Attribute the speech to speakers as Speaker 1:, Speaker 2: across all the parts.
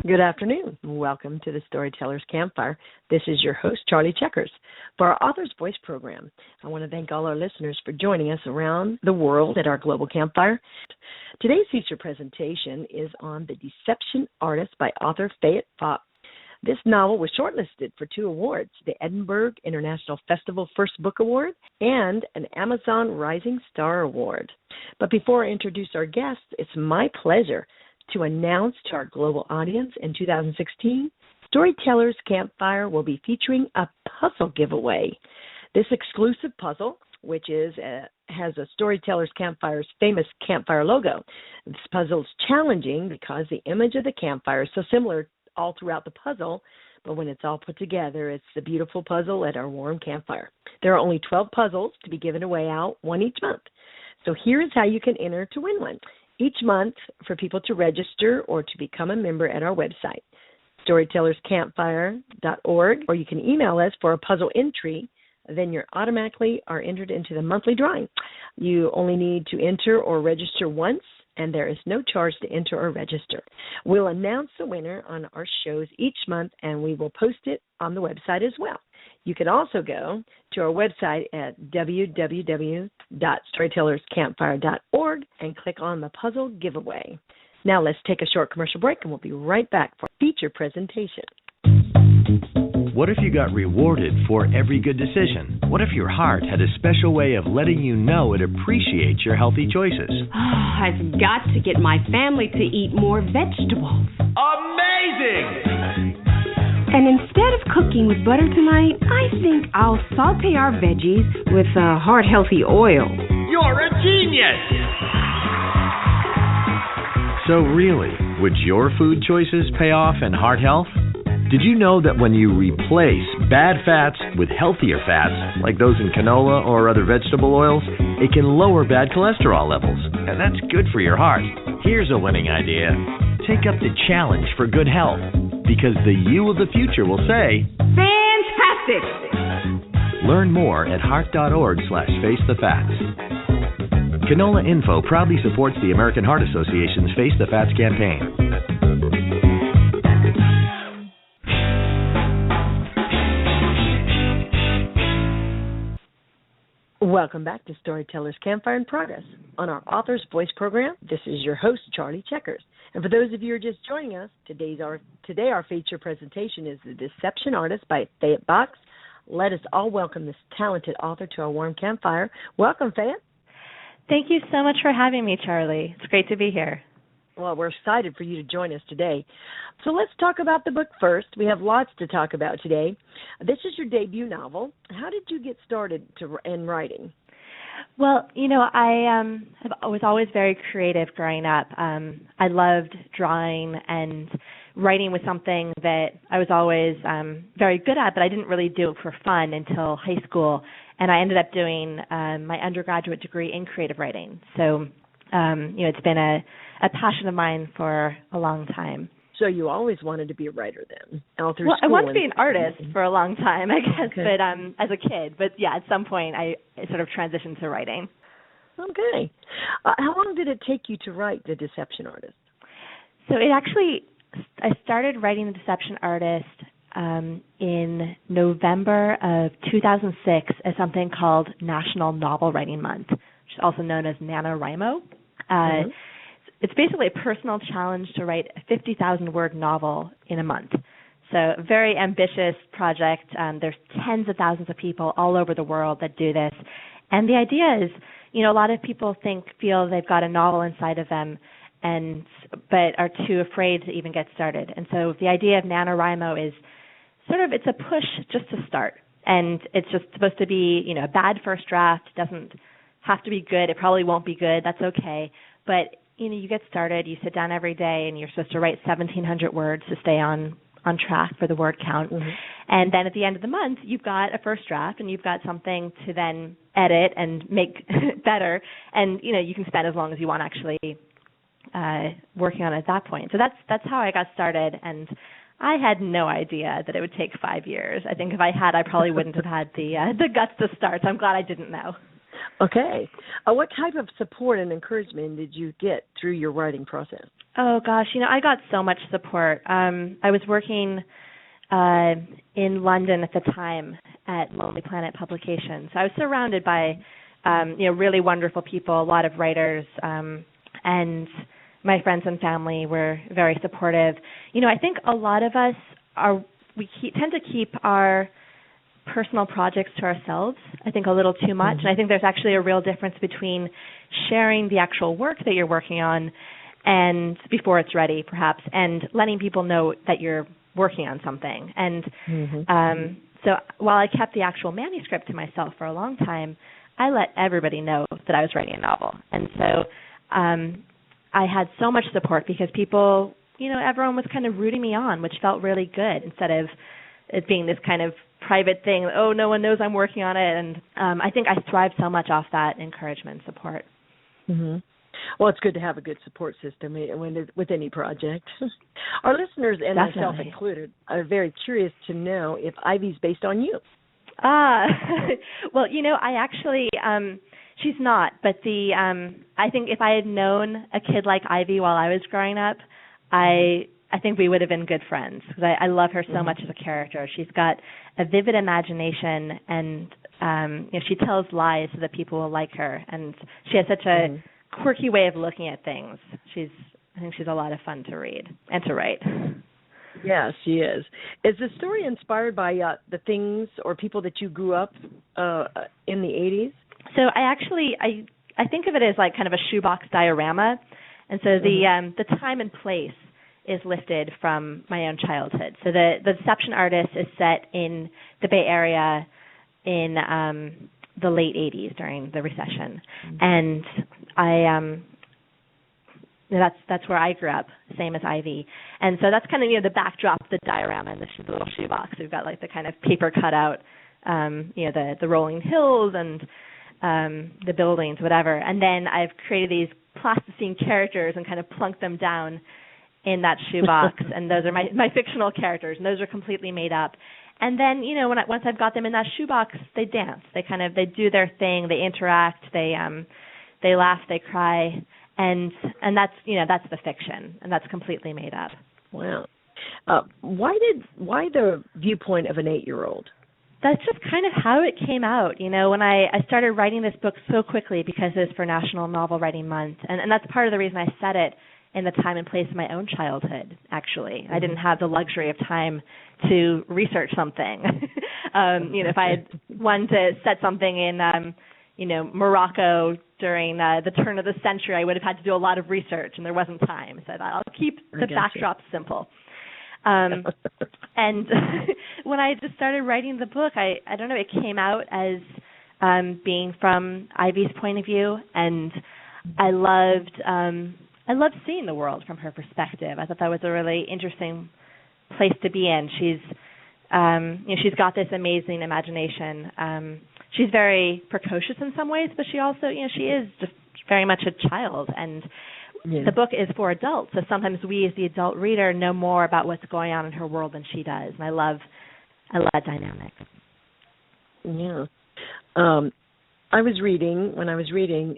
Speaker 1: Good afternoon. Welcome to the Storytellers Campfire. This is your host, Charlie Checkers, for our Author's Voice program. I want to thank all our listeners for joining us around the world at our global campfire. Today's feature presentation is on The Deception Artist by Author Fayette Fox. This novel was shortlisted for 2 awards, the Edinburgh International Festival First Book Award and an Amazon Rising Star Award. But before I introduce our guests, it's my pleasure to announce to our global audience in 2016, Storytellers Campfire will be featuring a puzzle giveaway. This exclusive puzzle, which has a Storytellers Campfire's famous campfire logo. This puzzle is challenging because the image of the campfire is so similar all throughout the puzzle, but when it's all put together, it's the beautiful puzzle at our warm campfire. There are only 12 puzzles to be given away out, one each month. So here is how you can enter to win one. Each month, for people to register or to become a member at our website, storytellerscampfire.org, or you can email us for a puzzle entry. Then you automatically are entered into the monthly drawing. You only need to enter or register once, and there is no charge to enter or register. We'll announce the winner on our shows each month, and we will post it on the website as well. You can also go to our website at www.storytellerscampfire.org and click on the puzzle giveaway. Now let's take a short commercial break, and we'll be right back for a feature presentation.
Speaker 2: What if you got rewarded for every good decision? What if your heart had a special way of letting you know it appreciates your healthy choices?
Speaker 3: I've got to get my family to eat more vegetables.
Speaker 4: Amazing!
Speaker 3: And instead of cooking with butter tonight, I think I'll saute our veggies with heart-healthy oil.
Speaker 4: You're a genius!
Speaker 2: So really, would your food choices pay off in heart health? Did you know that when you replace bad fats with healthier fats, like those in canola or other vegetable oils, it can lower bad cholesterol levels, and that's good for your heart. Here's a winning idea. Take up the challenge for good health, because the you of the future will say,
Speaker 3: Fantastic!
Speaker 2: Learn more at heart.org/facethefats. Canola Info proudly supports the American Heart Association's Face the Fats campaign.
Speaker 1: Welcome back to Storytellers Campfire in Progress. On our Author's Voice program, this is your host, Charlie Checkers. And for those of you who are just joining us, today our feature presentation is The Deception Artist by Fayette Fox. Let us all welcome this talented author to our warm campfire. Welcome, Fayette.
Speaker 5: Thank you so much for having me, Charlie. It's great to be here.
Speaker 1: Well, we're excited for you to join us today. So let's talk about the book first. We have lots to talk about today. This is your debut novel. How did you get started in writing?
Speaker 5: Well, I was always very creative growing up. I loved drawing, and writing was something that I was always very good at, but I didn't really do it for fun until high school, and I ended up doing my undergraduate degree in creative writing. So, it's been a passion of mine for a long time.
Speaker 1: So you always wanted to be a writer then?
Speaker 5: Well, I wanted to be an artist for a long time, I guess, okay. But as a kid. But, yeah, at some point I sort of transitioned to writing.
Speaker 1: Okay. How long did it take you to write The Deception Artist?
Speaker 5: So I started writing The Deception Artist in November of 2006 as something called National Novel Writing Month, which is also known as NaNoWriMo. It's basically a personal challenge to write a 50,000-word novel in a month. So a very ambitious project. There's tens of thousands of people all over the world that do this. And the idea is, a lot of people feel they've got a novel inside of them, but are too afraid to even get started. And so the idea of NaNoWriMo is it's a push just to start. And it's just supposed to be, a bad first draft. It doesn't have to be good. It probably won't be good. That's okay. But you get started, you sit down every day, and you're supposed to write 1,700 words to stay on track for the word count. Mm-hmm. And then at the end of the month, you've got a first draft, and you've got something to then edit and make better. And, you can spend as long as you want actually working on it at that point. So that's how I got started. And I had no idea that it would take 5 years. I think if I had, I probably wouldn't have had the guts to start. So I'm glad I didn't know.
Speaker 1: Okay. What type of support and encouragement did you get through your writing process?
Speaker 5: Oh, gosh, I got so much support. I was working in London at the time at Lonely Planet Publications. So I was surrounded by, really wonderful people, a lot of writers, and my friends and family were very supportive. I think a lot of us tend to keep our personal projects to ourselves, I think a little too much. And I think there's actually a real difference between sharing the actual work that you're working on and before it's ready, perhaps, and letting people know that you're working on something. And so while I kept the actual manuscript to myself for a long time, I let everybody know that I was writing a novel. And so I had so much support because people, everyone was kind of rooting me on, which felt really good instead of it being this kind of private thing. Oh, no one knows I'm working on it. And I think I thrived so much off that encouragement and support.
Speaker 1: Mm-hmm. Well, it's good to have a good support system with any project. Our listeners, and
Speaker 5: Definitely.
Speaker 1: myself included, are very curious to know if Ivy's based on you.
Speaker 5: Well, I actually, she's not, but I think if I had known a kid like Ivy while I was growing up, I think we would have been good friends because I love her so much as a character. She's got a vivid imagination, and she tells lies so that people will like her, and she has such a quirky way of looking at things. I think she's a lot of fun to read and to write.
Speaker 1: Yeah, she is. Is the story inspired by the things or people that you grew up in the 80s?
Speaker 5: So I think of it as like kind of a shoebox diorama, and so the time and place is lifted from my own childhood. So the Deception Artist is set in the Bay Area in the late 80s during the recession, and that's where I grew up, same as Ivy. And so that's kind of the backdrop, the diorama in the little shoebox. We've got like the kind of paper cutout, the rolling hills and the buildings, whatever. And then I've created these plasticine characters and kind of plunked them down in that shoebox. And those are my fictional characters, and those are completely made up. And then, once I've got them in that shoebox, they dance. They do their thing. They interact. They laugh. They cry. And that's the fiction, and that's completely made up.
Speaker 1: Wow. Why the viewpoint of an 8-year-old?
Speaker 5: That's just kind of how it came out. When I started writing this book so quickly because it's for National Novel Writing Month, and that's part of the reason I set it in the time and place of my own childhood, actually. I didn't have the luxury of time to research something. If I had wanted to set something in, Morocco during the turn of the century, I would have had to do a lot of research, and there wasn't time. So I'll keep the backdrop simple. And when I just started writing the book, I don't know, it came out as being from Ivy's point of view, and I loved seeing the world from her perspective. I thought that was a really interesting place to be in. She's got this amazing imagination. She's very precocious in some ways, but she also, she is just very much a child. And the book is for adults, so sometimes we as the adult reader know more about what's going on in her world than she does. And I love that dynamic.
Speaker 1: Yeah. When I was reading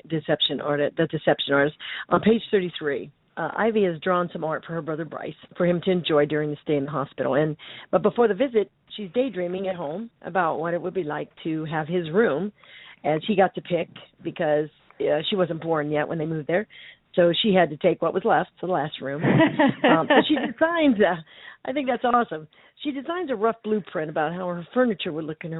Speaker 1: The Deception Artist, on page 33, Ivy has drawn some art for her brother Bryce for him to enjoy during the stay in the hospital. But before the visit, she's daydreaming at home about what it would be like to have his room, as he got to pick because she wasn't born yet when they moved there. So she had to take what was left, the last room. So she designs, I think that's awesome. She designs a rough blueprint about how her furniture would look in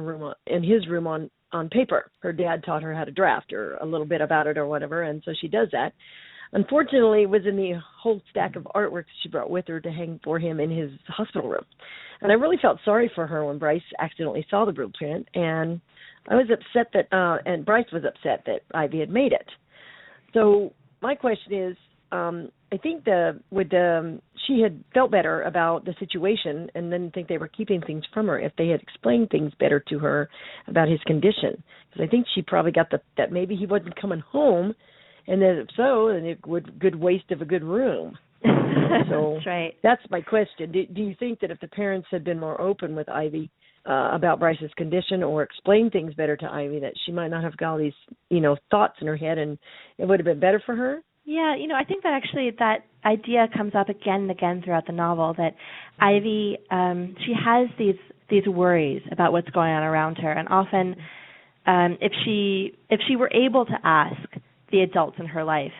Speaker 1: his room on paper. Her dad taught her how to draft or a little bit about it or whatever, and so she does that. Unfortunately, it was in the whole stack of artwork she brought with her to hang for him in his hospital room. And I really felt sorry for her when Bryce accidentally saw the blueprint, and I was upset and Bryce was upset that Ivy had made it. So my question is, I think she had felt better about the situation and didn't think they were keeping things from her if they had explained things better to her about his condition. Because I think she probably got that maybe he wasn't coming home, and that if so, then it would good waste of a good room. So
Speaker 5: that's right.
Speaker 1: That's my question. Do you think that if the parents had been more open with Ivy, about Bryce's condition or explain things better to Ivy, that she might not have got all these, thoughts in her head, and it would have been better for her?
Speaker 5: Yeah, I think that actually that idea comes up again and again throughout the novel, that Ivy, she has these worries about what's going on around her, and often if she were able to ask the adults in her life,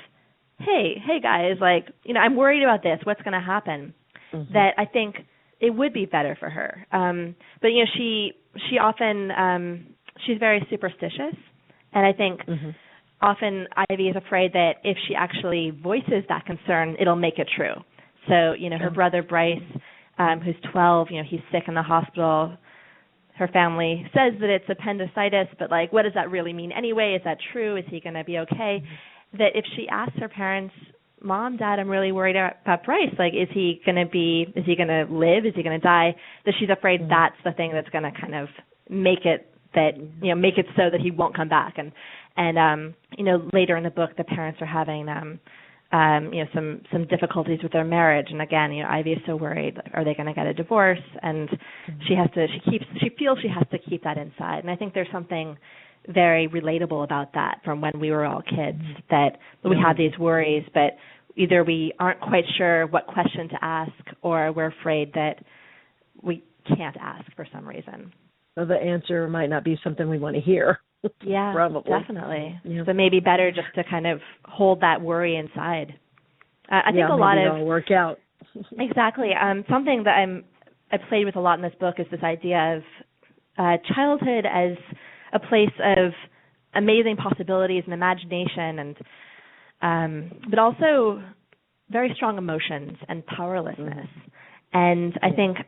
Speaker 5: hey guys, I'm worried about this, what's going to happen, that I think it would be better for her. But she often she's very superstitious, and I think often Ivy is afraid that if she actually voices that concern, it'll make it true. So her brother Bryce, who's 12, he's sick in the hospital. Her family says that it's appendicitis, but what does that really mean anyway? Is that true? Is he going to be okay? That if she asks her parents, Mom, Dad, I'm really worried about Bryce. Is he going to live? Is he going to die? That she's afraid that's the thing that's going to kind of make it make it so that he won't come back. And later in the book, the parents are having some difficulties with their marriage. And again, Ivy is so worried, are they going to get a divorce? And she feels she has to keep that inside. And I think there's something very relatable about that from when we were all kids, that we have these worries, but either we aren't quite sure what question to ask, or we're afraid that we can't ask for some reason.
Speaker 1: So the answer might not be something we want to hear.
Speaker 5: Yeah,
Speaker 1: probably.
Speaker 5: Definitely. Yeah. So maybe better just to kind of hold that worry inside. I think a lot of
Speaker 1: it'll work out.
Speaker 5: Exactly. Something that I played with a lot in this book is this idea of childhood as a place of amazing possibilities and imagination, and but also very strong emotions and powerlessness. And I think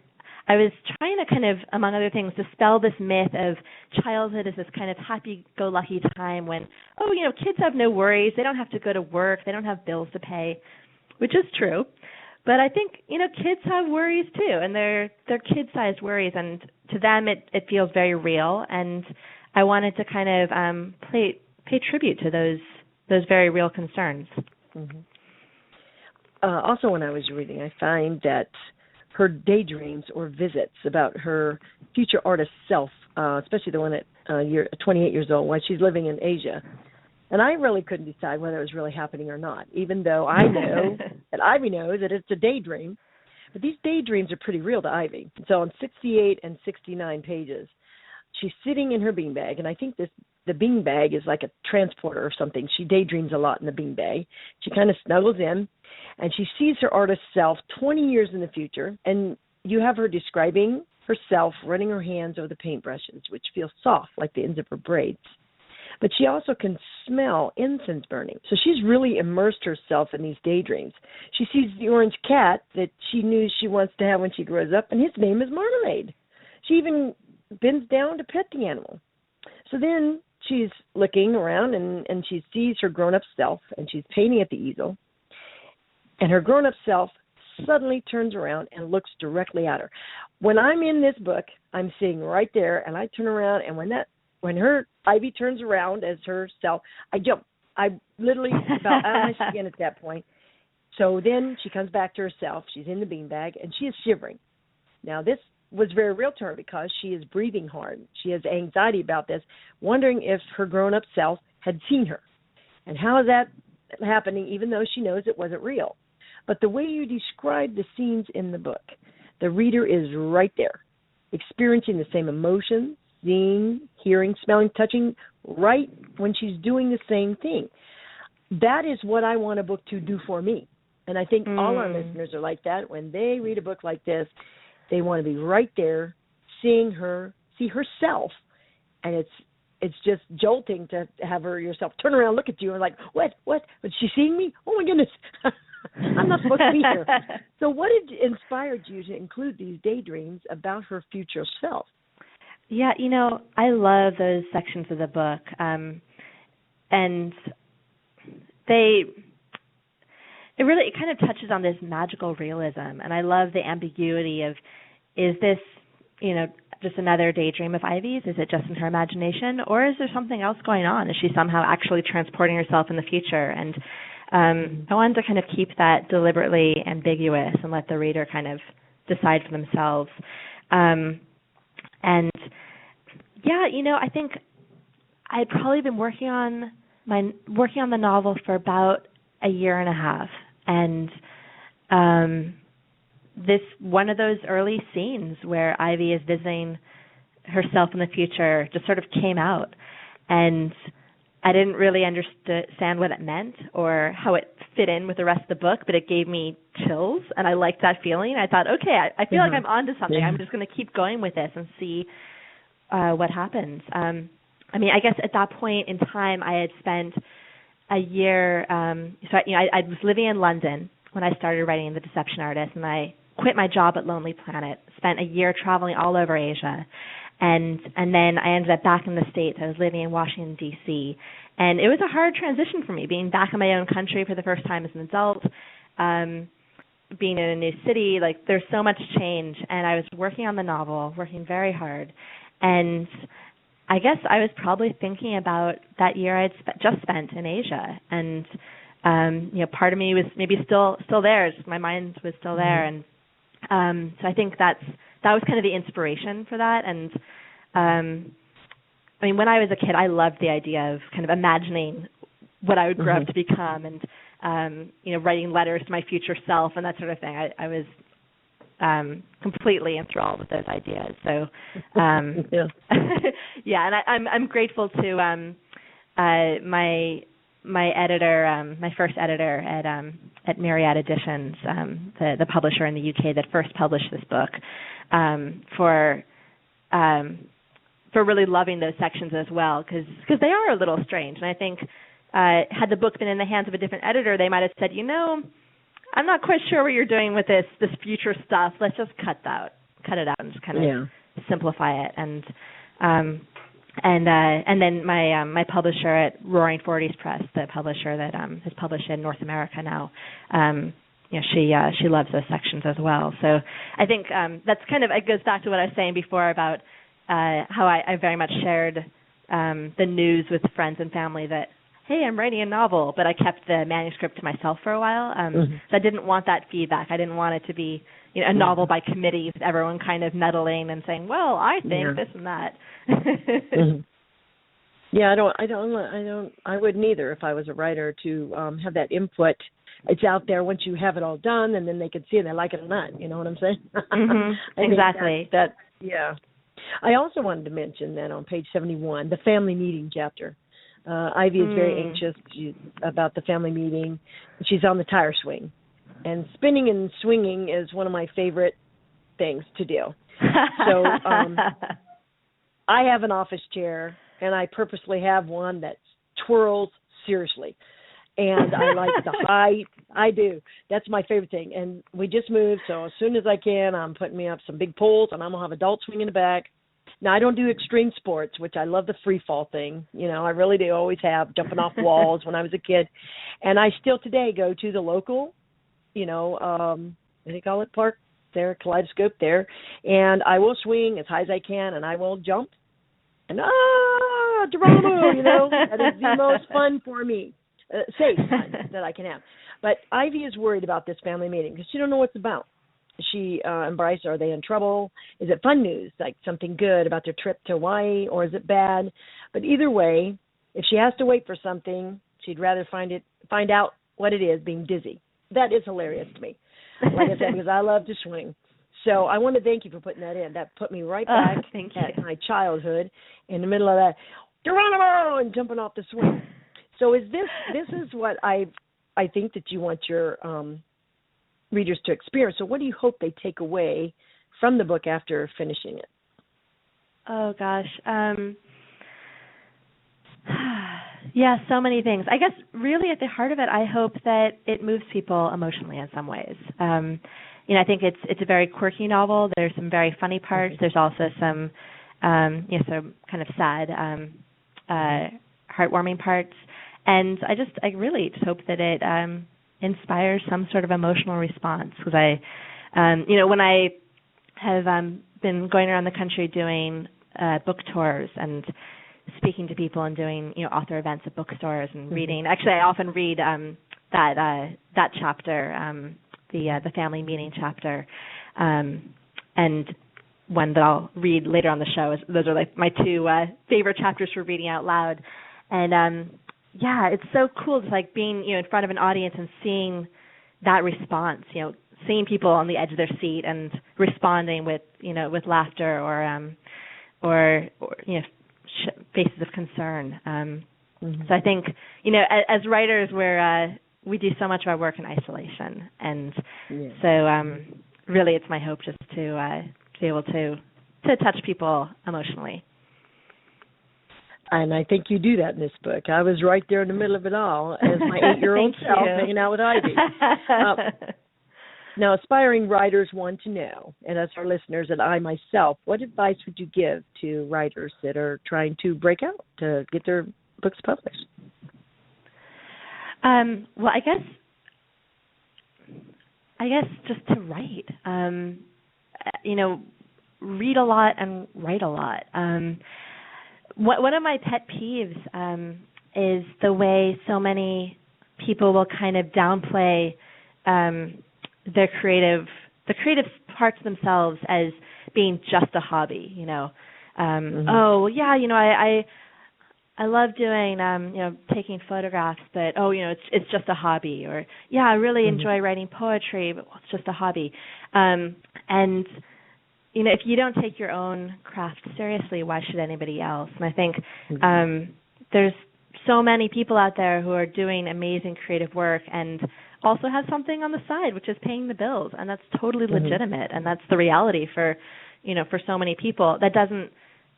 Speaker 5: I was trying to kind of, among other things, dispel this myth of childhood as this kind of happy-go-lucky time when, kids have no worries, they don't have to go to work, they don't have bills to pay, which is true. But I think, kids have worries too, and they're kid-sized worries, and to them it feels very real. And I wanted to kind of pay tribute to those very real concerns.
Speaker 1: Also, when I was reading, I find that her daydreams or visits about her future artist self, especially the one at 28 years old, while she's living in Asia. And I really couldn't decide whether it was really happening or not, even though I know that Ivy knows that it's a daydream. But these daydreams are pretty real to Ivy. So on 68 and 69 pages, she's sitting in her beanbag, and I think the beanbag is like a transporter or something. She daydreams a lot in the beanbag. She kind of snuggles in, and she sees her artist self 20 years in the future, and you have her describing herself running her hands over the paintbrushes, which feel soft like the ends of her braids. But she also can smell incense burning. So she's really immersed herself in these daydreams. She sees the orange cat that she knew she wants to have when she grows up, and his name is Marmalade. She even bends down to pet the animal. So then she's looking around, and she sees her grown-up self, and she's painting at the easel. And her grown-up self suddenly turns around and looks directly at her. When I'm in this book, I'm sitting right there, and I turn around, and when her Ivy turns around as herself, I jump. I literally about out of my skin at that point. So then she comes back to herself. She's in the beanbag, and she is shivering. Now, this was very real to her because she is breathing hard. She has anxiety about this, wondering if her grown-up self had seen her. And how is that happening, even though she knows it wasn't real? But the way you describe the scenes in the book, the reader is right there, experiencing the same emotions, seeing, hearing, smelling, touching, right when she's doing the same thing. That is what I want a book to do for me. And I think all our listeners are like that. When they read a book like this, they want to be right there, see herself, and it's just jolting to have yourself turn around, look at you, and like, what? Is she seeing me? Oh my goodness, I'm not supposed to be here. So, what inspired you to include these daydreams about her future self?
Speaker 5: Yeah, I love those sections of the book, and it kind of touches on this magical realism, and I love the ambiguity of, is this, just another daydream of Ivy's? Is it just in her imagination, or is there something else going on? Is she somehow actually transporting herself in the future? And I wanted to kind of keep that deliberately ambiguous and let the reader kind of decide for themselves. And yeah, I think I'd probably been working on the novel for about a year and a half, and this one of those early scenes where Ivy is visiting herself in the future just sort of came out, and I didn't really understand what it meant or how it fit in with the rest of the book, but it gave me chills, and I liked that feeling. I thought, okay, I feel like I'm onto something. Yeah. I'm just going to keep going with this and see what happens. I guess at that point in time, I had spent a year. I was living in London when I started writing The Deception Artist, and I quit my job at Lonely Planet. Spent a year traveling all over Asia, and then I ended up back in the States. I was living in Washington D.C., and it was a hard transition for me, being back in my own country for the first time as an adult. Being in a new city, like there's so much change, and I was working on the novel, working very hard, and I guess I was probably thinking about that year I'd just spent in Asia, and part of me was maybe still there. Just my mind was still there, and so I think that was kind of the inspiration for that. And when I was a kid, I loved the idea of kind of imagining what I would grow up to become, and writing letters to my future self and that sort of thing. I was completely enthralled with those ideas. So, yeah, and I'm grateful to my editor, my first editor at Myriad Editions, the publisher in the UK that first published this book, for really loving those sections as well, because they are a little strange. And I think had the book been in the hands of a different editor, they might have said, I'm not quite sure what you're doing with this future stuff. Let's just cut it out and just kind of simplify it. And then my publisher at Roaring Forties Press, the publisher that has published in North America now, she loves those sections as well. So I think that's kind of, it goes back to what I was saying before about how I very much shared the news with friends and family that, hey, I'm writing a novel, but I kept the manuscript to myself for a while. So I didn't want that feedback. I didn't want it to be a novel by committee with everyone kind of meddling and saying, well, I think this and that.
Speaker 1: Yeah, I wouldn't either if I was a writer to have that input. It's out there once you have it all done, and then they can see it, they like it or not. You know what I'm saying?
Speaker 5: Exactly.
Speaker 1: Yeah. I also wanted to mention that on page 71, the family meeting chapter. Ivy is very anxious about the family meeting. She's on the tire swing. And spinning and swinging is one of my favorite things to do. So I have an office chair, and I purposely have one that twirls seriously. And I like the height. I do. That's my favorite thing. And we just moved, so as soon as I can, I'm putting me up some big poles, and I'm going to have adults swing in the back. Now, I don't do extreme sports, which I love the free fall thing. I really do always have jumping off walls when I was a kid. And I still today go to the local, what do they call it, park there, Kaleidoscope there. And I will swing as high as I can, and I will jump. And, Geronimo, that is the most fun for me, safe fun that I can have. But Ivy is worried about this family meeting because she don't know what it's about. She and Bryce, are they in trouble? Is it fun news, like something good about their trip to Hawaii, or is it bad? But either way, if she has to wait for something, she'd rather find out what it is being dizzy. That is hilarious to me, like I said, because I love to swing. So I want to thank you for putting that in. That put me right back at my childhood in the middle of that, Geronimo, and jumping off the swing. So this is what I think that you want your readers to experience. So what do you hope they take away from the book after finishing it?
Speaker 5: Oh, gosh. Yeah, so many things. I guess really at the heart of it, I hope that it moves people emotionally in some ways. I think it's a very quirky novel. There's some very funny parts. There's also some, some kind of sad, heartwarming parts. And I really just hope that it inspires some sort of emotional response. Because when I have been going around the country doing book tours and speaking to people and doing author events at bookstores and reading. Actually, I often read that chapter, the family meeting chapter, and one that I'll read later on the show. Those are like my two favorite chapters for reading out loud. And it's so cool just like being in front of an audience and seeing that response. Seeing people on the edge of their seat and responding with laughter or faces of concern. So I think as writers we do so much of our work in isolation, and so really it's my hope just to be able to touch people emotionally.
Speaker 1: And I think you do that in this book. I was right there in the middle of it all as my 8-year-old self hanging out with Ivy. Now, aspiring writers want to know, and as our listeners and I myself, what advice would you give to writers that are trying to break out, to get their books published?
Speaker 5: Well, I guess just to write. Read a lot and write a lot. One of my pet peeves is the way so many people will kind of downplay the creative parts of themselves as being just a hobby. Oh yeah, I love doing taking photographs, but it's just a hobby. Or yeah, I really enjoy writing poetry, but it's just a hobby. And if you don't take your own craft seriously, why should anybody else? And I think there's so many people out there who are doing amazing creative work and also have something on the side, which is paying the bills, and that's totally legitimate, and that's the reality for so many people. That doesn't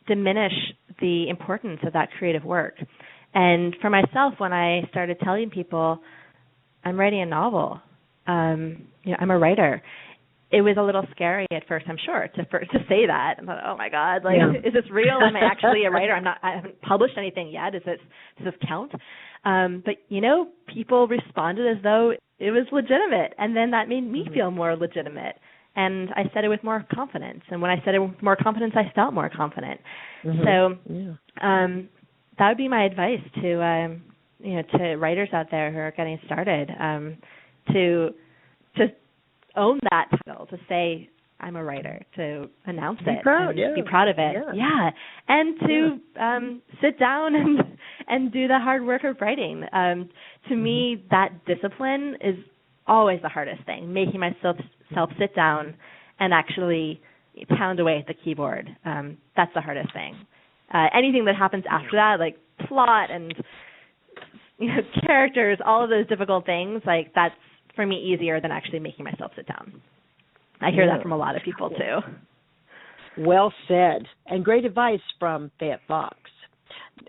Speaker 5: diminish the importance of that creative work. And for myself, when I started telling people I'm writing a novel, I'm a writer, it was a little scary at first, I'm sure, to say that. I thought, oh my God, is this real? Am I actually a writer? I haven't published anything yet. Does this count? But people responded as though it was legitimate, and then that made me feel more legitimate. And I said it with more confidence. And when I said it with more confidence, I felt more confident. So that would be my advice to to writers out there who are getting started, to own that title, to say I'm a writer, to announce it, be proud of it, and to sit down and do the hard work of writing. To me, that discipline is always the hardest thing, making myself sit down and actually pound away at the keyboard. That's the hardest thing. Anything that happens after that, like plot and characters, all of those difficult things, that's for me easier than actually making myself sit down. I hear that from a lot of people too.
Speaker 1: Well said, and great advice from Fayette Fox.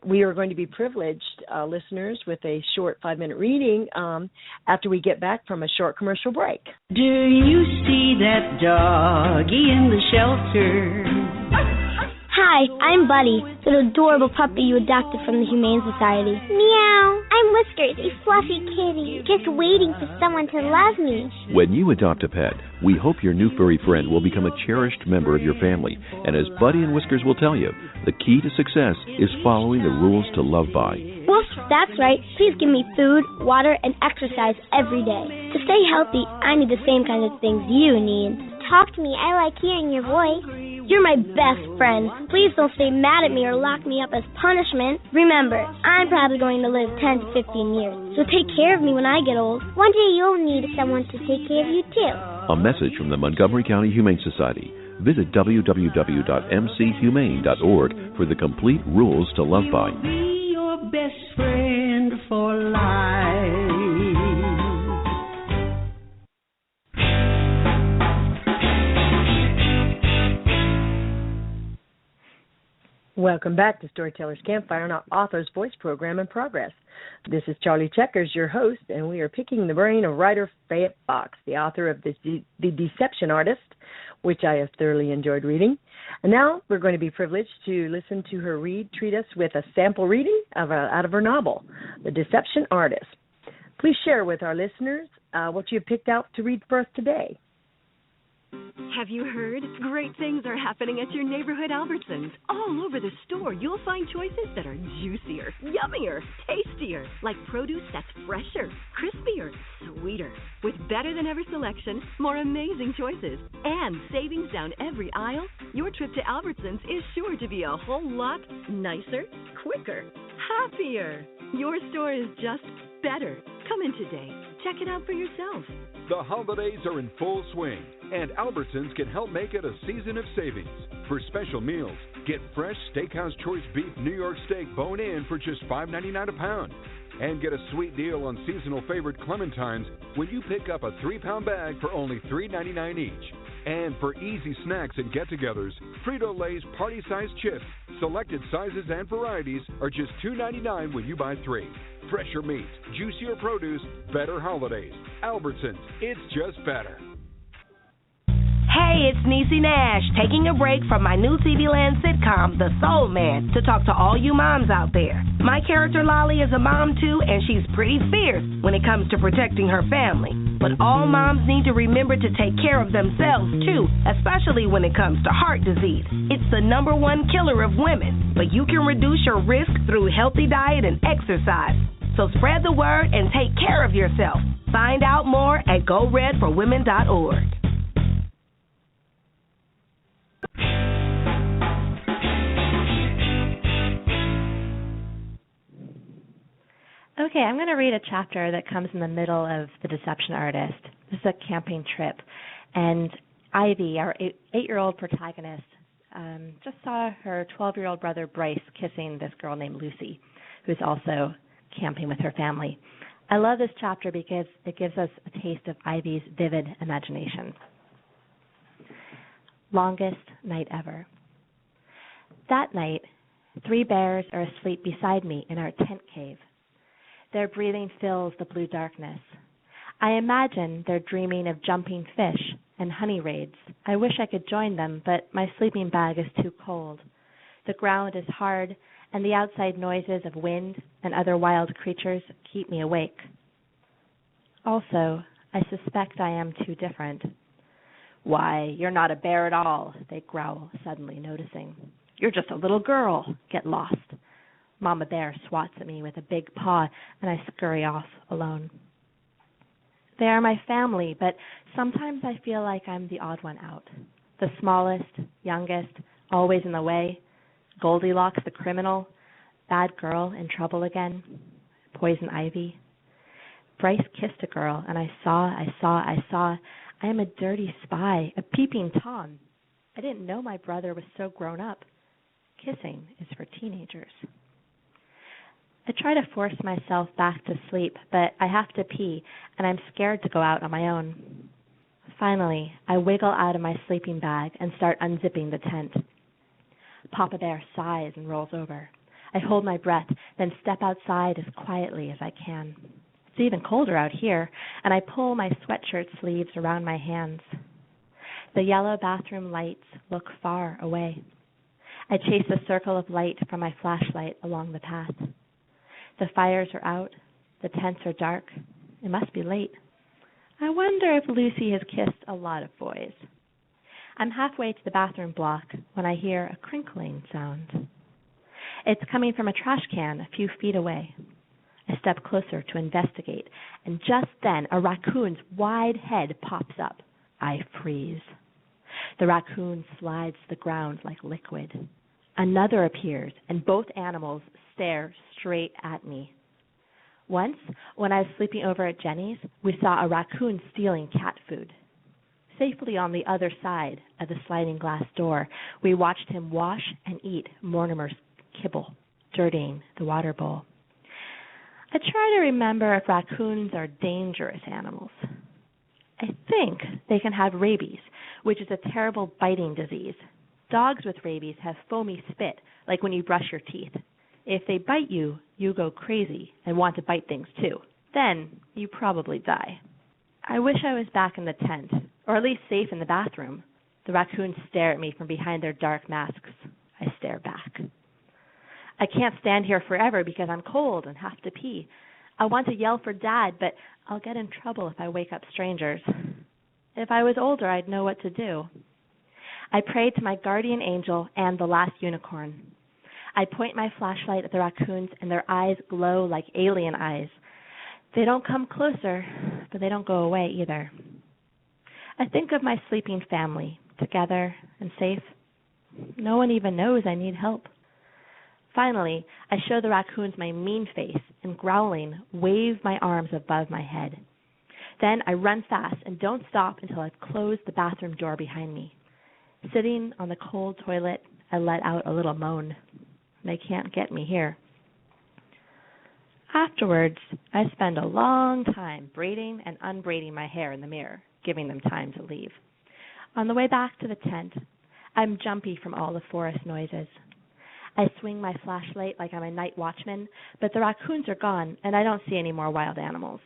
Speaker 1: We are going to be privileged, listeners, with a short 5-minute reading after we get back from a short commercial break.
Speaker 6: Do you see that doggy in the shelter?
Speaker 7: Hi, I'm Buddy, the adorable puppy you adopted from the Humane Society. Meow. I'm Whiskers, a fluffy kitty, just waiting for someone to love me.
Speaker 8: When you adopt a pet, we hope your new furry friend will become a cherished member of your family. And as Buddy and Whiskers will tell you, the key to success is following the rules to love by.
Speaker 7: Well, that's right. Please give me food, water, and exercise every day. To stay healthy, I need the same kind of things you need. Talk to me. I like hearing your voice. You're my best friend. Please don't stay mad at me or lock me up as punishment. Remember, I'm probably going to live 10 to 15 years, so take care of me when I get old. One day you'll need someone to take care of you, too.
Speaker 8: A message from the Montgomery County Humane Society. Visit www.mchumane.org for the complete rules to love by.
Speaker 6: Be your best friend for life.
Speaker 1: Welcome back to Storytellers Campfire, our Author's Voice program in progress. This is Charlie Checkers, your host, and we are picking the brain of writer Fayette Fox, the author of The Deception Artist, which I have thoroughly enjoyed reading. And now we're going to be privileged to listen to her treat us with a sample reading out of her novel, The Deception Artist. Please share with our listeners what you have picked out to read for us today.
Speaker 9: Have you heard? Great things are happening at your neighborhood Albertsons. All over the store, you'll find choices that are juicier, yummier, tastier, like produce that's fresher, crispier, sweeter. With better-than-ever selection, more amazing choices, and savings down every aisle, your trip to Albertsons is sure to be a whole lot nicer, quicker, happier. Your store is just better. Come in today. Check it out for yourself.
Speaker 10: The holidays are in full swing, and Albertsons can help make it a season of savings. For special meals, get fresh Steakhouse Choice Beef New York Steak bone-in for just $5.99 a pound. And get a sweet deal on seasonal favorite clementines when you pick up a 3-pound bag for only $3.99 each. And for easy snacks and get-togethers, Frito-Lay's party-sized chips, selected sizes and varieties, are just $2.99 when you buy 3. Fresher meats, juicier produce, better holidays. Albertsons, it's just better.
Speaker 11: Hey, it's Niecy Nash, taking a break from my new TV Land sitcom, The Soul Man, to talk to all you moms out there. My character, Lolly, is a mom, too, and she's pretty fierce when it comes to protecting her family. But all moms need to remember to take care of themselves, too, especially when it comes to heart disease. It's the #1 killer of women, but you can reduce your risk through healthy diet and exercise. So spread the word and take care of yourself. Find out more at GoRedForWomen.org.
Speaker 5: Okay, I'm going to read a chapter that comes in the middle of The Deception Artist. This is a camping trip, and Ivy, our 8-year-old protagonist, just saw her 12-year-old brother Bryce kissing this girl named Lucy, who's also camping with her family. I love this chapter because it gives us a taste of Ivy's vivid imagination. Longest night ever. That night, 3 bears are asleep beside me in our tent cave. Their breathing fills the blue darkness. I imagine they're dreaming of jumping fish and honey raids. I wish I could join them, but my sleeping bag is too cold. The ground is hard, and the outside noises of wind and other wild creatures keep me awake. Also, I suspect I am too different. Why, you're not a bear at all, they growl, suddenly noticing. You're just a little girl. Get lost. Mama Bear swats at me with a big paw, and I scurry off alone. They are my family, but sometimes I feel like I'm the odd one out. The smallest, youngest, always in the way. Goldilocks the criminal. Bad girl in trouble again. Poison Ivy. Bryce kissed a girl, and I saw. I am a dirty spy, a peeping Tom. I didn't know my brother was so grown up. Kissing is for teenagers. I try to force myself back to sleep, but I have to pee, and I'm scared to go out on my own. Finally, I wiggle out of my sleeping bag and start unzipping the tent. Papa Bear sighs and rolls over. I hold my breath, then step outside as quietly as I can. It's even colder out here, and I pull my sweatshirt sleeves around my hands. The yellow bathroom lights look far away. I chase the circle of light from my flashlight along the path. The fires are out. The tents are dark. It must be late. I wonder if Lucy has kissed a lot of boys. I'm halfway to the bathroom block when I hear a crinkling sound. It's coming from a trash can a few feet away. I step closer to investigate, and just then a raccoon's wide head pops up. I freeze. The raccoon slides to the ground like liquid. Another appears, and both animals stare straight at me. Once, when I was sleeping over at Jenny's, we saw a raccoon stealing cat food. Safely on the other side of the sliding glass door, we watched him wash and eat Mortimer's kibble, dirtying the water bowl. I try to remember if raccoons are dangerous animals. I think they can have rabies, which is a terrible biting disease. Dogs with rabies have foamy spit, like when you brush your teeth. If they bite you, you go crazy and want to bite things too. Then you probably die. I wish I was back in the tent, or at least safe in the bathroom. The raccoons stare at me from behind their dark masks. I stare back. I can't stand here forever because I'm cold and have to pee. I want to yell for Dad, but I'll get in trouble if I wake up strangers. If I was older, I'd know what to do. I pray to my guardian angel and the last unicorn. I point my flashlight at the raccoons, and their eyes glow like alien eyes. They don't come closer, but they don't go away either. I think of my sleeping family, together and safe. No one even knows I need help. Finally, I show the raccoons my mean face and, growling, wave my arms above my head. Then I run fast and don't stop until I've closed the bathroom door behind me. Sitting on the cold toilet, I let out a little moan. They can't get me here. Afterwards, I spend a long time braiding and unbraiding my hair in the mirror, giving them time to leave. On the way back to the tent, I'm jumpy from all the forest noises. I swing my flashlight like I'm a night watchman, but the raccoons are gone, and I don't see any more wild animals.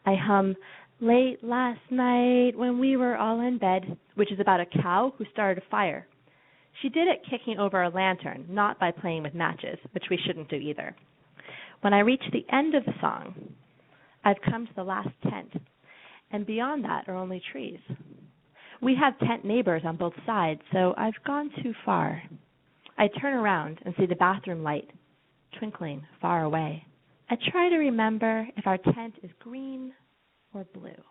Speaker 5: I hum, "Late last night when we were all in bed," which is about a cow who started a fire. She did it kicking over a lantern, not by playing with matches, which we shouldn't do either. When I reach the end of the song, I've come to the last tent, and beyond that are only trees. We have tent neighbors on both sides, so I've gone too far. I turn around and see the bathroom light twinkling far away. I try to remember if our tent is green or blue.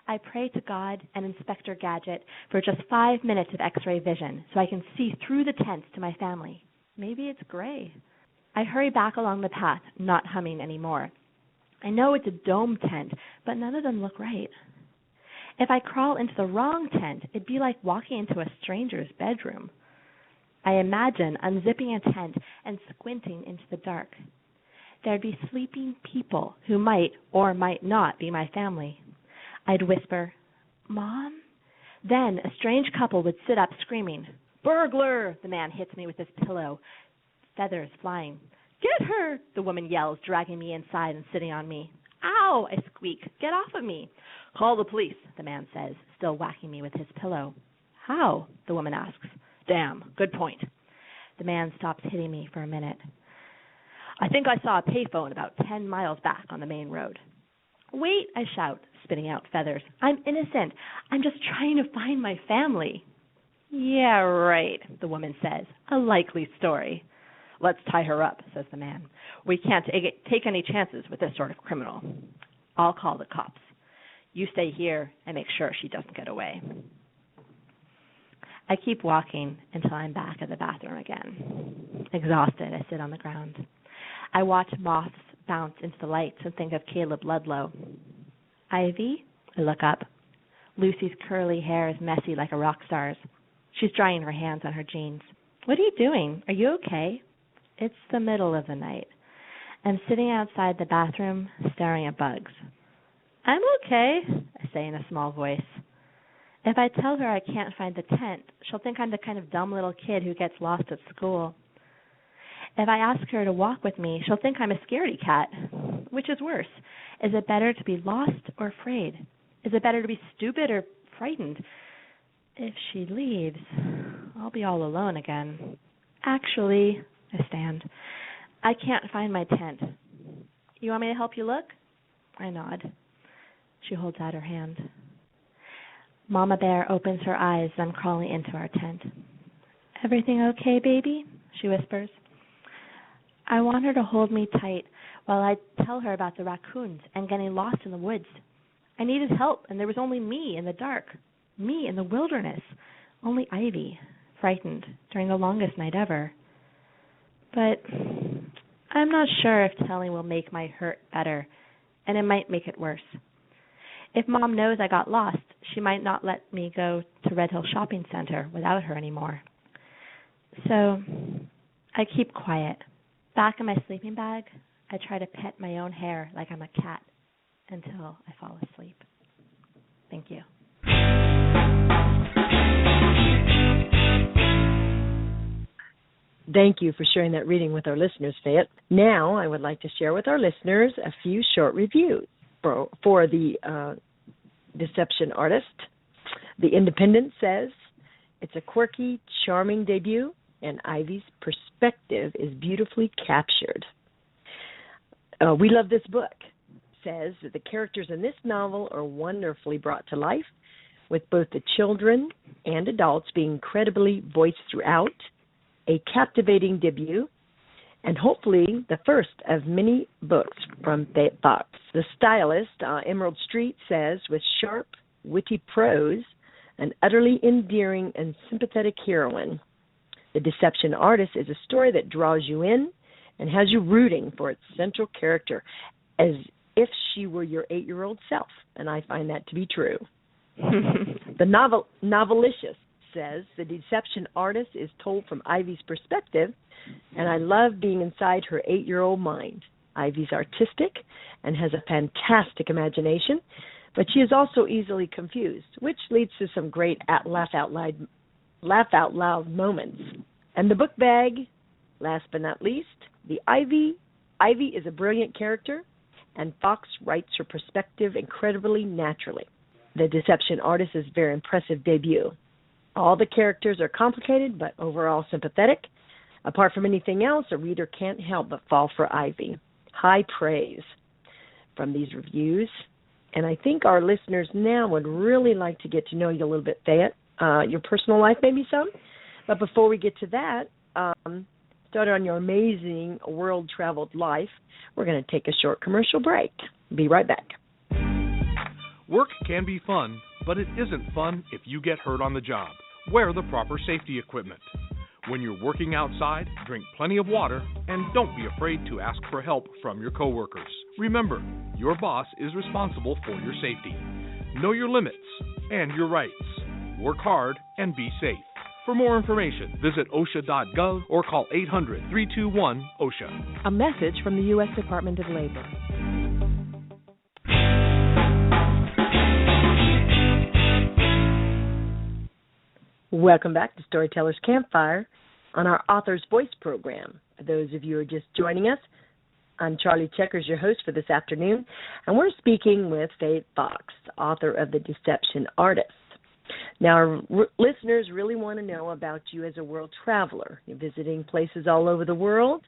Speaker 5: I pray to God and Inspector Gadget for just 5 minutes of X-ray vision so I can see through the tent to my family. Maybe it's gray. I hurry back along the path, not humming anymore. I know it's a dome tent, but none of them look right. If I crawl into the wrong tent, it'd be like walking into a stranger's bedroom. I imagine unzipping a tent and squinting into the dark. There'd be sleeping people who might or might not be my family. I'd whisper, "Mom?" Then a strange couple would sit up screaming. "Burglar!" The man hits me with his pillow, feathers flying. "Get her!" the woman yells, dragging me inside and sitting on me. "Ow!" I squeak. "Get off of me." "Call the police," the man says, still whacking me with his pillow. "How?" the woman asks. "Damn, good point." The man stops hitting me for a minute. "I think I saw a payphone about 10 miles back on the main road." "Wait," I shout, spitting out feathers. "I'm innocent. I'm just trying to find my family." "Yeah, right," the woman says. "A likely story." "Let's tie her up," says the man. "We can't take any chances with this sort of criminal." "I'll call the cops. You stay here and make sure she doesn't get away." I keep walking until I'm back at the bathroom again. Exhausted, I sit on the ground. I watch moths bounce into the lights and think of Caleb Ludlow. "Ivy?" I look up. Lucy's curly hair is messy like a rock star's. She's drying her hands on her jeans. "What are you doing? Are you okay?" It's the middle of the night. I'm sitting outside the bathroom, staring at bugs. "I'm okay," I say in a small voice. If I tell her I can't find the tent, she'll think I'm the kind of dumb little kid who gets lost at school. If I ask her to walk with me, she'll think I'm a scaredy cat. Which is worse? Is it better to be lost or afraid? Is it better to be stupid or frightened? If she leaves, I'll be all alone again. "Actually," I stand, "I can't find my tent. You want me to help you look?" I nod. She holds out her hand. Mama Bear opens her eyes as I'm crawling into our tent. "Everything okay, baby?" she whispers. I want her to hold me tight while I tell her about the raccoons and getting lost in the woods. I needed help, and there was only me in the dark, me in the wilderness, only Ivy, frightened during the longest night ever. But I'm not sure if telling will make my hurt better, and it might make it worse. If Mom knows I got lost, she might not let me go to Red Hill Shopping Center without her anymore. So I keep quiet. Back in my sleeping bag, I try to pet my own hair like I'm a cat until I fall asleep. Thank you.
Speaker 1: Thank you for sharing that reading with our listeners, Fayette. Now I would like to share with our listeners a few short reviews for the Deception Artist. The Independent says, it's a quirky, charming debut, and Ivy's perspective is beautifully captured. We love this book. Says that the characters in this novel are wonderfully brought to life. with both the children and adults being incredibly voiced throughout, a captivating debut, and hopefully the first of many books from Fayette Fox. The stylist, Emerald Street, says, with sharp, witty prose, an utterly endearing and sympathetic heroine. The Deception Artist is a story that draws you in and has you rooting for its central character as if she were your 8-year-old self, and I find that to be true. The novelicious says the Deception Artist is told from Ivy's perspective, and I love being inside her 8-year-old mind. Ivy's artistic and has a fantastic imagination, but she is also easily confused, which leads to some great laugh out loud moments. And the book bag, last but not least, the Ivy. Ivy is a brilliant character, and Fox writes her perspective incredibly naturally. The Deception Artist is a very impressive debut. All the characters are complicated, but overall sympathetic. Apart from anything else, a reader can't help but fall for Ivy. High praise from these reviews. And I think our listeners now would really like to get to know you a little bit, Fayette, your personal life, maybe some. But before we get to that, start on your amazing world-traveled life, we're going to take a short commercial break. Be right back.
Speaker 12: Work can be fun, but it isn't fun if you get hurt on the job. Wear the proper safety equipment. When you're working outside, drink plenty of water, and don't be afraid to ask for help from your coworkers. Remember, your boss is responsible for your safety. Know your limits and your rights. Work hard and be safe. For more information, visit OSHA.gov or call 800-321-OSHA.
Speaker 13: A message from the U.S. Department of Labor.
Speaker 1: Welcome back to Storytellers Campfire on our Author's Voice program. For those of you who are just joining us, I'm Charlie Checkers, your host for this afternoon, and we're speaking with Fayette Fox, author of The Deception Artist. Now, our listeners really want to know about you as a world traveler. You're visiting places all over the world.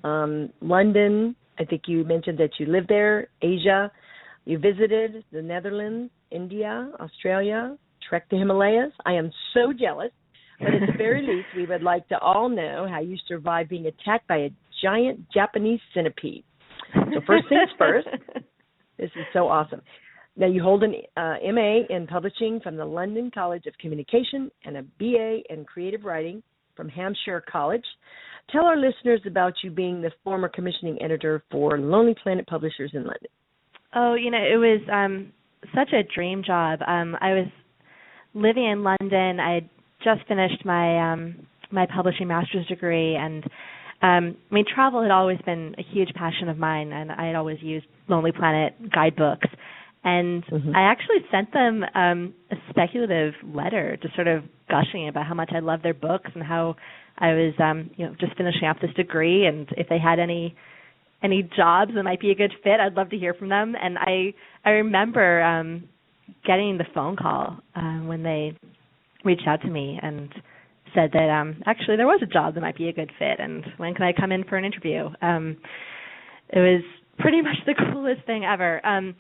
Speaker 1: London, I think you mentioned that you lived there, Asia. You visited the Netherlands, India, Australia, trekked the Himalayas. I am so jealous, but at the very least, we would like to all know how you survived being attacked by a giant Japanese centipede. So first things first, this is so awesome. Now, you hold an MA in publishing from the London College of Communication and a BA in creative writing from Hampshire College. Tell our listeners about you being the former commissioning editor for Lonely Planet Publishers in London.
Speaker 5: Oh, it was such a dream job. I was living in London. I had just finished my my publishing master's degree, and travel had always been a huge passion of mine, and I had always used Lonely Planet guidebooks. And I actually sent them a speculative letter, just sort of gushing about how much I loved their books and how I was, just finishing up this degree, and if they had any jobs that might be a good fit, I'd love to hear from them. And I remember getting the phone call when they reached out to me and said that actually there was a job that might be a good fit, and when can I come in for an interview? It was pretty much the coolest thing ever. I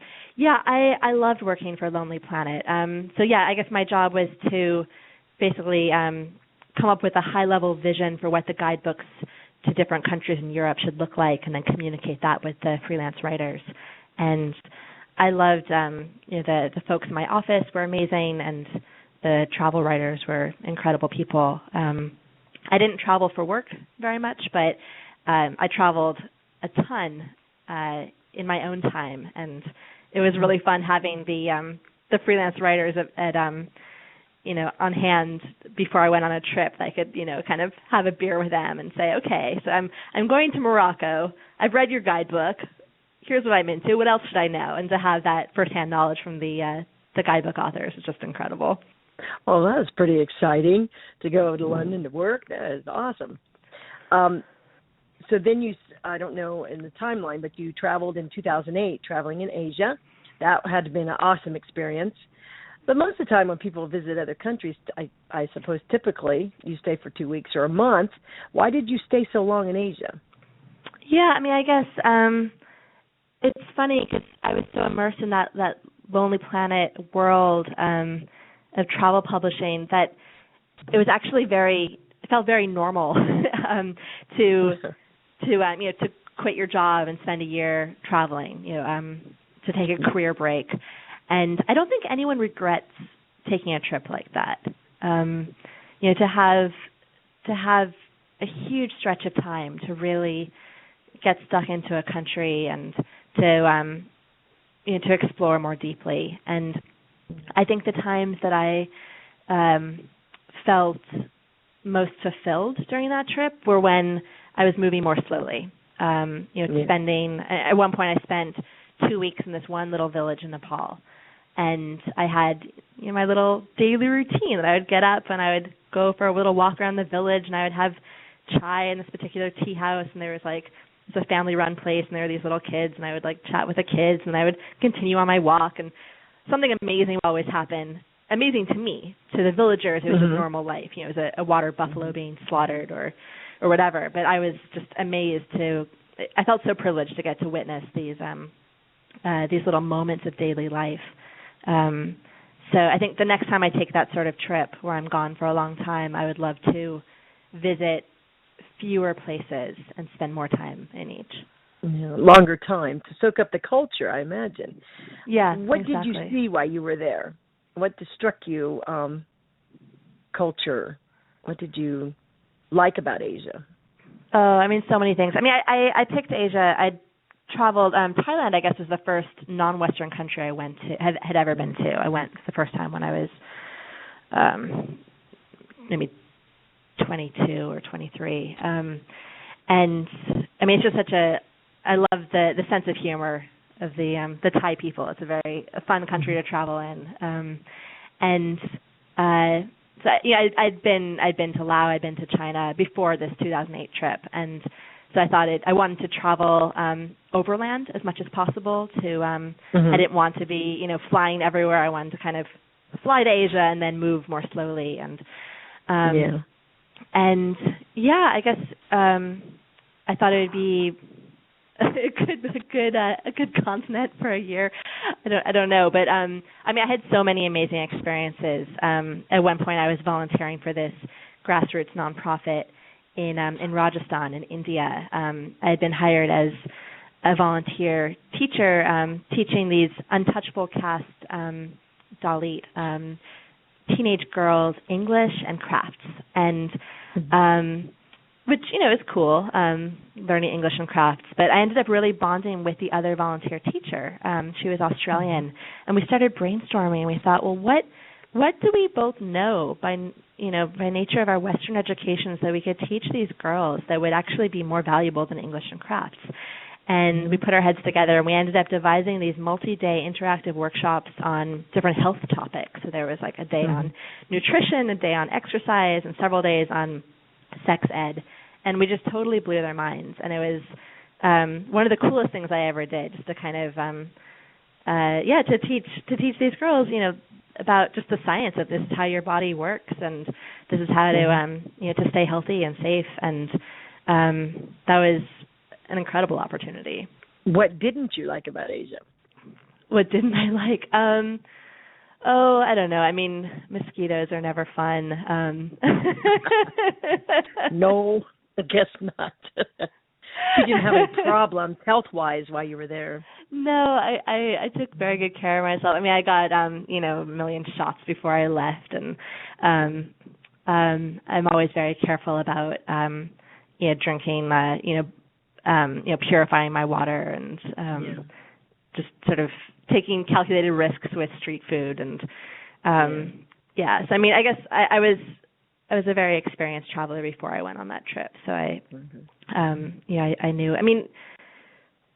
Speaker 5: loved working for Lonely Planet. I guess my job was to basically come up with a high-level vision for what the guidebooks to different countries in Europe should look like, and then communicate that with the freelance writers. And I loved, the folks in my office were amazing, and the travel writers were incredible people. I didn't travel for work very much, but I traveled a ton in my own time, and it was really fun having the freelance writers at on hand before I went on a trip. I could kind of have a beer with them and say, okay, so I'm going to Morocco. I've read your guidebook. Here's what I'm into. What else should I know? And to have that firsthand knowledge from the guidebook authors is just incredible.
Speaker 1: Well, that was pretty exciting to go to London to work. That is awesome. So then you, I don't know in the timeline, but you traveled in 2008, traveling in Asia. That had to be an awesome experience. But most of the time when people visit other countries, I suppose typically you stay for 2 weeks or a month. Why did you stay so long in Asia?
Speaker 5: Yeah, I guess it's funny because I was so immersed in that Lonely Planet world travel publishing that it was actually it felt very normal to quit your job and spend a year traveling, to take a career break. And I don't think anyone regrets taking a trip like that. To have a huge stretch of time to really get stuck into a country and to explore more deeply. And I think the times that I felt most fulfilled during that trip were when I was moving more slowly. Spending, at one point I spent 2 weeks in this one little village in Nepal, and I had my little daily routine that I would get up and I would go for a little walk around the village, and I would have chai in this particular tea house, and there was it's a family-run place, and there were these little kids, and I would chat with the kids, and I would continue on my walk, and something amazing would always happen. Amazing to me. To the villagers, it was a normal life. It was a water buffalo being slaughtered or whatever. But I was just amazed I felt so privileged to get to witness these little moments of daily life. So I think the next time I take that sort of trip where I'm gone for a long time, I would love to visit fewer places and spend more time in each.
Speaker 1: Yeah, longer time to soak up the culture, I imagine.
Speaker 5: Yeah,
Speaker 1: What
Speaker 5: exactly.
Speaker 1: did you see while you were there? What struck you, culture? What did you like about Asia?
Speaker 5: Oh, so many things. I picked Asia. I traveled. Thailand, I guess, was the first non-Western country I went to, had ever been to. I went the first time when I was maybe 22 or 23. And it's just I love the sense of humor of the Thai people. It's a fun country to travel in. So I'd been to Laos, I'd been to China before this 2008 trip, and so I wanted to travel overland as much as possible. I didn't want to be flying everywhere. I wanted to kind of fly to Asia and then move more slowly. And I guess I thought it would be a good continent for a year. I don't know, but I had so many amazing experiences. At one point, I was volunteering for this grassroots nonprofit in Rajasthan in India. I had been hired as a volunteer teacher, teaching these untouchable caste Dalit teenage girls English and crafts, and which is cool, learning English and crafts. But I ended up really bonding with the other volunteer teacher. She was Australian, and we started brainstorming. And we thought, well, what do we both know by nature of our Western educations that we could teach these girls that would actually be more valuable than English and crafts? And we put our heads together, and we ended up devising these multi-day interactive workshops on different health topics. So there was a day on nutrition, a day on exercise, and several days on sex ed. And we just totally blew their minds. And it was one of the coolest things I ever did, just to kind of to teach these girls, about just the science of this is how your body works, and this is how to stay healthy and safe. And that was an incredible opportunity.
Speaker 1: What didn't you like about Asia?
Speaker 5: What didn't I like? I don't know. Mosquitoes are never fun.
Speaker 1: No, I guess not. You didn't have any problems health-wise while you were there?
Speaker 5: No, I took very good care of myself. I got a million shots before I left, and I'm always very careful about drinking purifying my water and just sort of taking calculated risks with street food. And so I guess I was a very experienced traveler before I went on that trip. So I knew.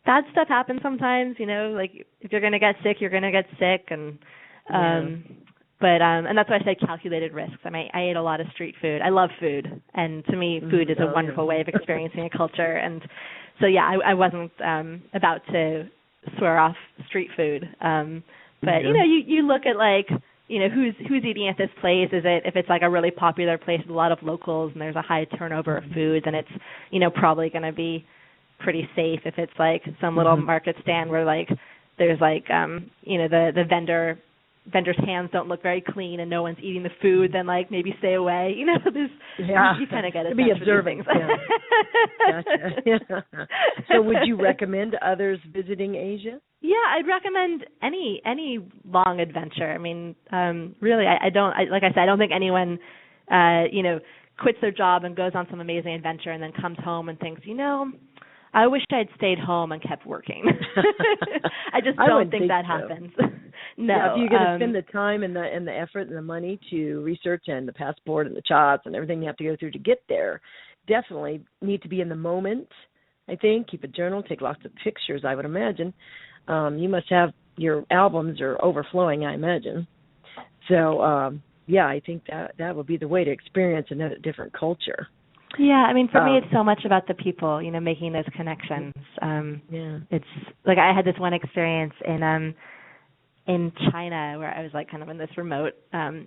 Speaker 5: Bad stuff happens sometimes, if you're going to get sick, you're going to get sick. And and that's why I said calculated risks. I ate a lot of street food. I love food, and to me, food is a wonderful way of experiencing a culture. And so, I wasn't about to swear off street food. But you look at who's eating at this place. If it's a really popular place with a lot of locals and there's a high turnover of food, then it's probably going to be pretty safe. If it's some little market stand where there's the vendor vendors' hands don't look very clean and no one's eating the food, then like maybe stay away. You know, there's you kind of get a sense
Speaker 1: be observing. Gotcha. Yeah. So would you recommend others visiting Asia?
Speaker 5: Yeah, I'd recommend any long adventure. I mean, really, I don't think anyone, quits their job and goes on some amazing adventure and then comes home and thinks, I wish I'd stayed home and kept working. I just don't think that happens. No.
Speaker 1: Yeah, if you're going to spend the time and the effort and the money to research and the passport and the charts and everything you have to go through to get there, definitely need to be in the moment, I think. Keep a journal, take lots of pictures, I would imagine. You must have your albums are overflowing, I imagine. So, I think that would be the way to experience a different culture.
Speaker 5: Yeah, I mean, for me, it's so much about the people, making those connections. It's like I had this one experience in China where I was like kind of in this remote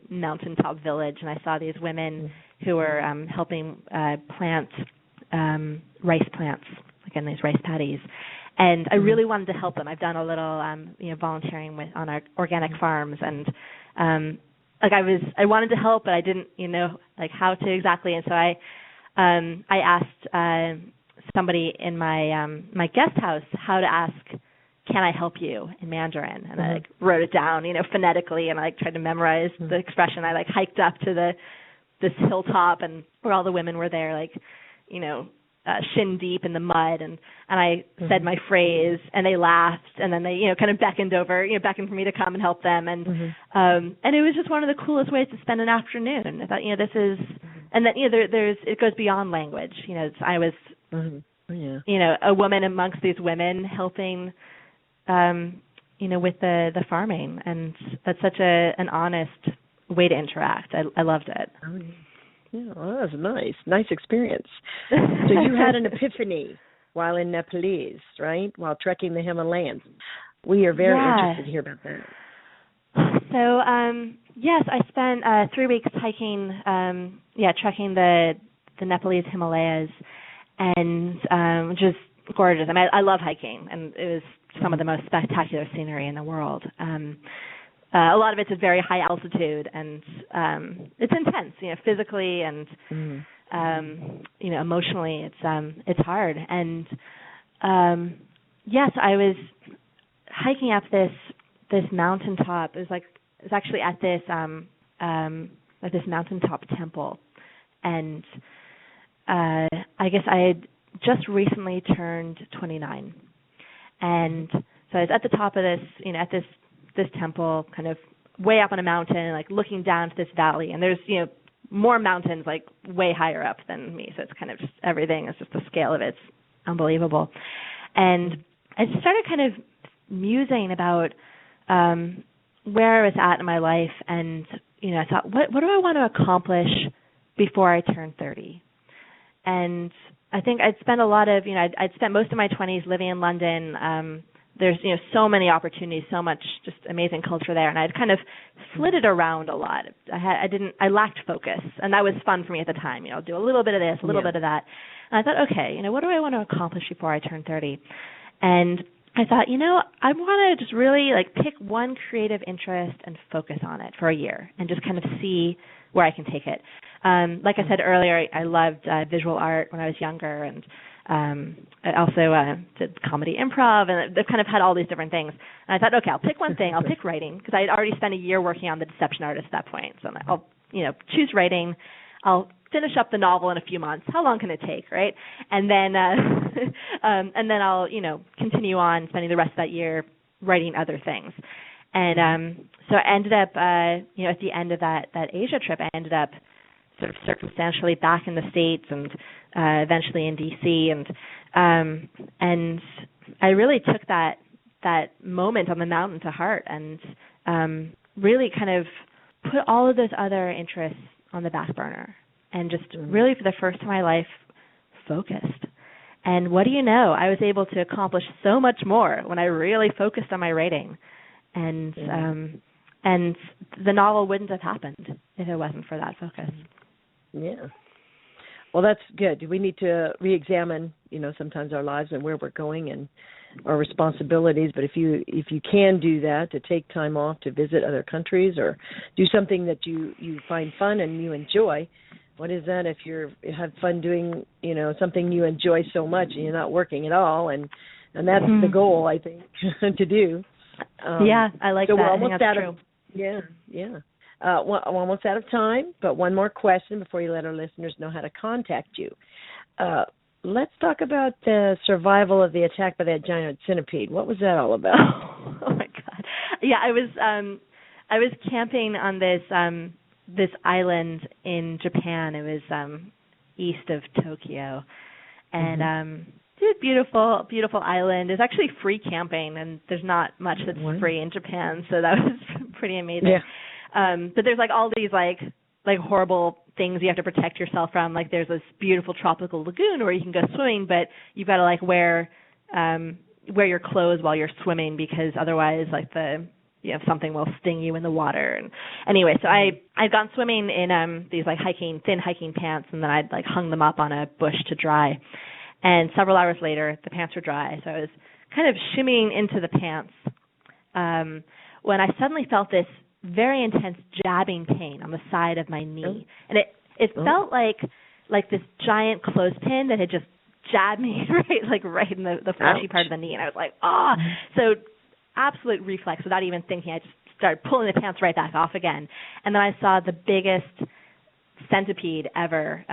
Speaker 5: mountaintop village, and I saw these women who were helping plant rice plants, like in these rice paddies. And I really wanted to help them. I've done a little, volunteering on our organic farms, and I wanted to help, but I didn't, how to exactly. And so I asked somebody in my guest house how to ask, "Can I help you?" in Mandarin, and I wrote it down, phonetically, and I tried to memorize the expression. I hiked up to this hilltop, and where all the women were there, shin deep in the mud, and I said my phrase, and they laughed, and then they kind of beckoned for me to come and help them, and it was just one of the coolest ways to spend an afternoon. I thought this is, and then there's it goes beyond language. I was a woman amongst these women helping with the farming, and that's such an honest way to interact. I loved it.
Speaker 1: Yeah, well, that was nice experience. So you had an epiphany while in Nepalese, right? While trekking the Himalayas. We are very interested to hear about that.
Speaker 5: So, yes, I spent 3 weeks hiking, trekking the Nepalese Himalayas, and just gorgeous. I mean, I love hiking, and it was some of the most spectacular scenery in the world. A lot of it's at very high altitude, and it's intense, physically and emotionally. It's hard. And yes, I was hiking up this mountaintop. It was actually at this mountaintop temple, and I guess I had just recently turned 29, and so I was at the top of this, at this temple, kind of way up on a mountain, looking down to this valley, and there's more mountains way higher up than me, so it's kind of just everything is just the scale of it's unbelievable. And I started kind of musing about where I was at in my life, and I thought, what do I want to accomplish before I turn 30? And I think I'd spent a lot of I'd spent most of my 20s living in London. There's so many opportunities, so much just amazing culture there, and I'd kind of flitted around a lot. I lacked focus, and that was fun for me at the time. I'll do a little bit of this, a little bit of that, and I thought, okay, what do I want to accomplish before I turn 30? And I thought, I want to just really pick one creative interest and focus on it for a year, and just kind of see where I can take it. Like I said earlier, I loved visual art when I was younger, and I also did comedy improv, and they've kind of had all these different things. And I thought, okay, I'll pick one thing. I'll pick writing, because I had already spent a year working on The Deception Artist at that point. So I'll, choose writing. I'll finish up the novel in a few months. How long can it take, right? And then I'll, continue on spending the rest of that year writing other things. And so I ended up, at the end of that Asia trip, I ended up sort of circumstantially back in the States, and eventually in D.C. And I really took that moment on the mountain to heart, and really kind of put all of those other interests on the back burner, and just really for the first time in my life focused. And what do you know? I was able to accomplish so much more when I really focused on my writing, and the novel wouldn't have happened if it wasn't for that focus.
Speaker 1: Yeah. Well, that's good. We need to re-examine, sometimes our lives and where we're going, and or responsibilities, but if you can do that, to take time off to visit other countries or do something that you find fun and you enjoy. What is that if you have fun doing, something you enjoy so much and you're not working at all, and that's the goal, I think, to do.
Speaker 5: Yeah, I like
Speaker 1: so
Speaker 5: that.
Speaker 1: We're almost
Speaker 5: I think that's
Speaker 1: out
Speaker 5: true.
Speaker 1: of yeah. We're almost out of time, but one more question before you let our listeners know how to contact you. Let's talk about the survival of the attack by that giant centipede. What was that all about?
Speaker 5: Oh my God! Yeah, I was camping on this island in Japan. It was east of Tokyo, and it's a beautiful, beautiful island. It's actually free camping, and there's not much that's free in Japan, so that was pretty amazing. Yeah. But there's all these horrible things you have to protect yourself from. There's this beautiful tropical lagoon where you can go swimming, but you've got to wear your clothes while you're swimming, because otherwise something will sting you in the water. And anyway, so I'd gone swimming in these thin hiking pants, and then I'd hung them up on a bush to dry. And several hours later, the pants were dry, so I was kind of shimmying into the pants when I suddenly felt this very intense jabbing pain on the side of my knee. And it felt like this giant clothespin that had just jabbed me right in the fleshy part of the knee. And I was like, oh. So absolute reflex, without even thinking, I just started pulling the pants right back off again. And then I saw the biggest centipede ever,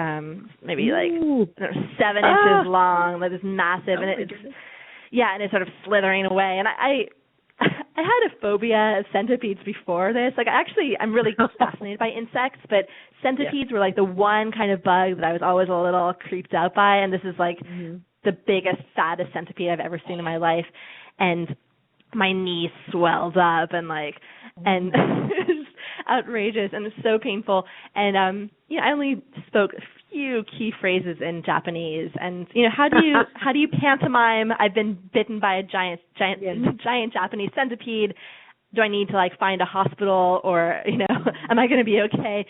Speaker 5: maybe 7 inches long, this massive, and it's sort of slithering away. And I had a phobia of centipedes before this. I'm really fascinated by insects, but centipedes were the one kind of bug that I was always a little creeped out by, and this is the biggest, saddest centipede I've ever seen in my life. And my knee swelled up and and it was outrageous, and it was so painful. And I only spoke a few key phrases in Japanese, and how do you pantomime I've been bitten by a giant Japanese centipede? Do I need to find a hospital, or am I going to be okay?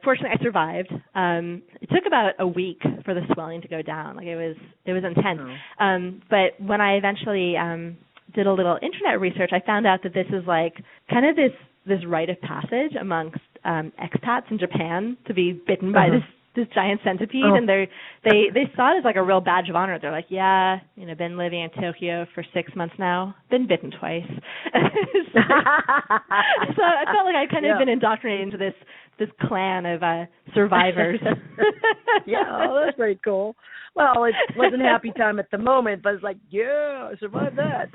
Speaker 5: Fortunately, I survived. It took about a week for the swelling to go down. It was intense. But when I eventually did a little internet research, I found out that this is kind of this rite of passage amongst expats in Japan to be bitten by this giant centipede, and they saw it as a real badge of honor. They're like, yeah, been living in Tokyo for 6 months now, been bitten twice. So I felt like I'd kind of been indoctrinated into this clan of survivors.
Speaker 1: That's very cool. Well, it wasn't a happy time at the moment, but it's I survived that.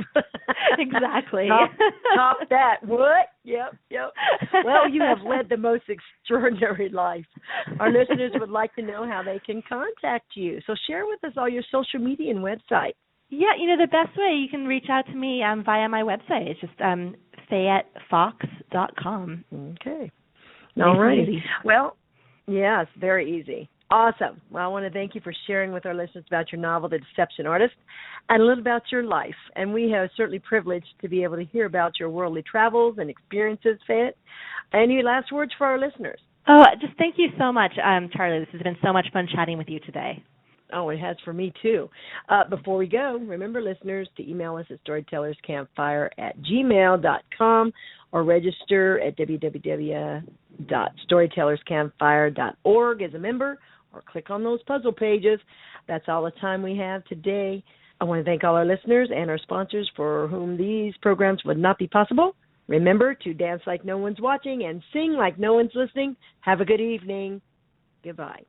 Speaker 5: Exactly.
Speaker 1: Top that. What? Yep. Well, you have led the most extraordinary life. Our listeners would like to know how they can contact you. So share with us all your social media and website.
Speaker 5: Yeah, the best way, you can reach out to me via my website. It's just FayetteFox.com.
Speaker 1: Okay. All right. Well, it's very easy. Awesome. Well, I want to thank you for sharing with our listeners about your novel, The Deception Artist, and a little about your life. And we have certainly privileged to be able to hear about your worldly travels and experiences, Fayette. Any last words for our listeners?
Speaker 5: Oh, just thank you so much, Charlie. This has been so much fun chatting with you today.
Speaker 1: Oh, it has for me, too. Before we go, remember, listeners, to email us at storytellerscampfire@gmail.com or register at www.storytellerscampfire.org as a member, or click on those puzzle pages. That's all the time we have today. I want to thank all our listeners and our sponsors for whom these programs would not be possible. Remember to dance like no one's watching and sing like no one's listening. Have a good evening. Goodbye.